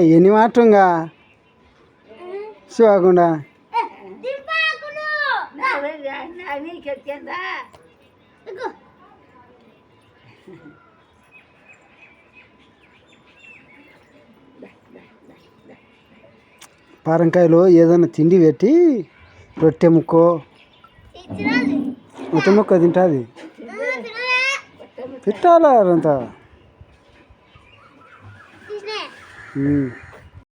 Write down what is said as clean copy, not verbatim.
ఎన్ని మాటంగా శివకుండా పారంకాయలు ఏదైనా తిండి పెట్టి రొట్టె ముక్కో రొట్టె ముక్క తింటుంది పెట్టాలా అంతా